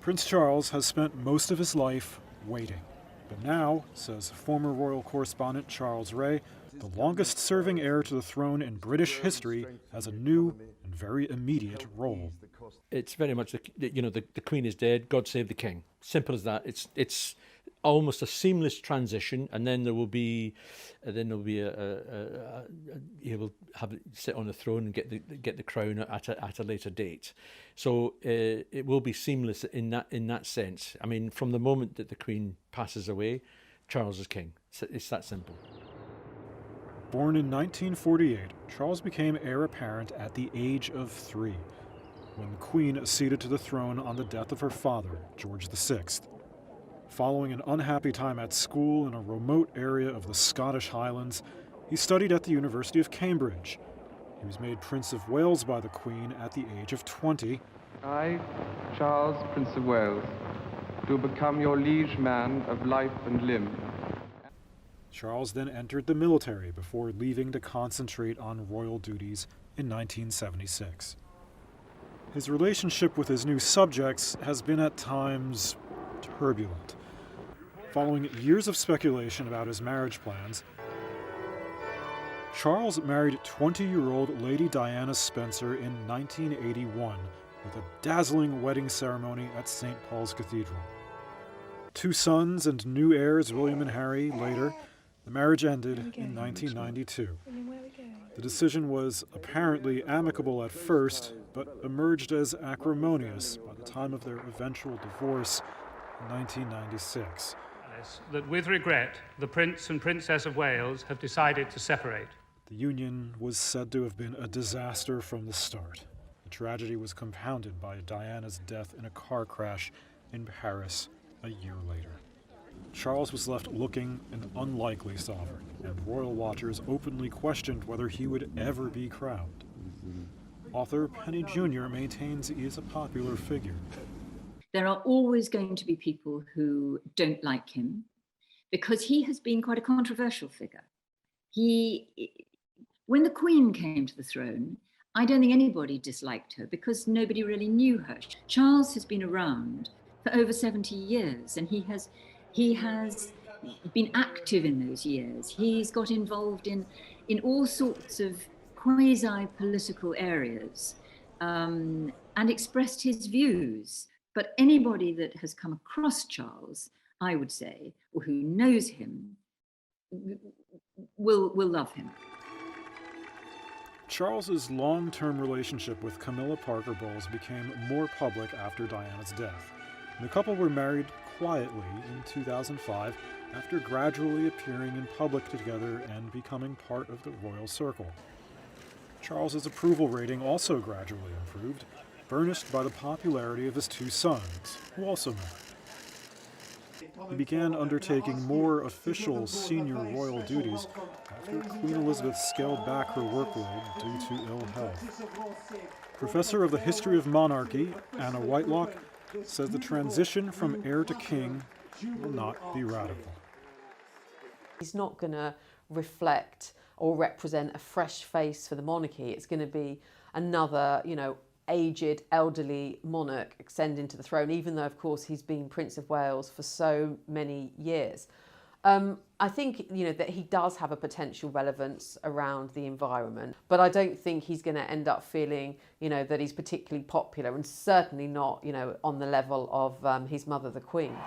Prince Charles has spent most of his life waiting. But now, says former royal correspondent Charles Ray, the longest-serving heir to the throne in British history has a new and very immediate role. It's very much, the Queen is dead, God save the King. Simple as that. It's almost a seamless transition, and then there will be, he will sit on the throne and get the crown at a later date. So it will be seamless in that sense. I mean, from the moment that the Queen passes away, Charles is king. It's that simple. Born in 1948, Charles became heir apparent at the age of 3, when the Queen acceded to the throne on the death of her father, George VI. Following an unhappy time at school in a remote area of the Scottish Highlands, he studied at the University of Cambridge. He was made Prince of Wales by the Queen at the age of 20. I, Charles, Prince of Wales, do become your liege man of life and limb. Charles then entered the military before leaving to concentrate on royal duties in 1976. His relationship with his new subjects has been at times turbulent. Following years of speculation about his marriage plans, Charles married 20-year-old Lady Diana Spencer in 1981 with a dazzling wedding ceremony at St. Paul's Cathedral. 2 sons and new heirs, William and Harry, later. The marriage ended in 1992. The decision was apparently amicable at first, but emerged as acrimonious by the time of their eventual divorce in 1996. That with regret, the Prince and Princess of Wales have decided to separate. The union was said to have been a disaster from the start. The tragedy was compounded by Diana's death in a car crash in Paris a year later. Charles was left looking an unlikely sovereign, and royal watchers openly questioned whether he would ever be crowned. Author Penny Jr. maintains he is a popular figure. There are always going to be people who don't like him because he has been quite a controversial figure. When the Queen came to the throne, I don't think anybody disliked her because nobody really knew her. Charles has been around for over 70 years, and he has been active in those years. He's got involved in all sorts of quasi-political areas and expressed his views. But anybody that has come across Charles, I would say, or who knows him, will love him. Charles's long-term relationship with Camilla Parker Bowles became more public after Diana's death. The couple were married quietly in 2005 after gradually appearing in public together and becoming part of the royal circle. Charles's approval rating also gradually improved, burnished by the popularity of his 2 sons, who also married. He began undertaking more official senior royal duties after Queen Elizabeth scaled back her workload due to ill health. Professor of the History of Monarchy, Anna Whitelock, says the transition from heir to king will not be radical. He's not going to reflect or represent a fresh face for the monarchy. It's going to be another, aged, elderly monarch ascending to the throne, even though, of course, he's been Prince of Wales for so many years. I think, that he does have a potential relevance around the environment, but I don't think he's going to end up feeling, that he's particularly popular, and certainly not, on the level of his mother, the Queen.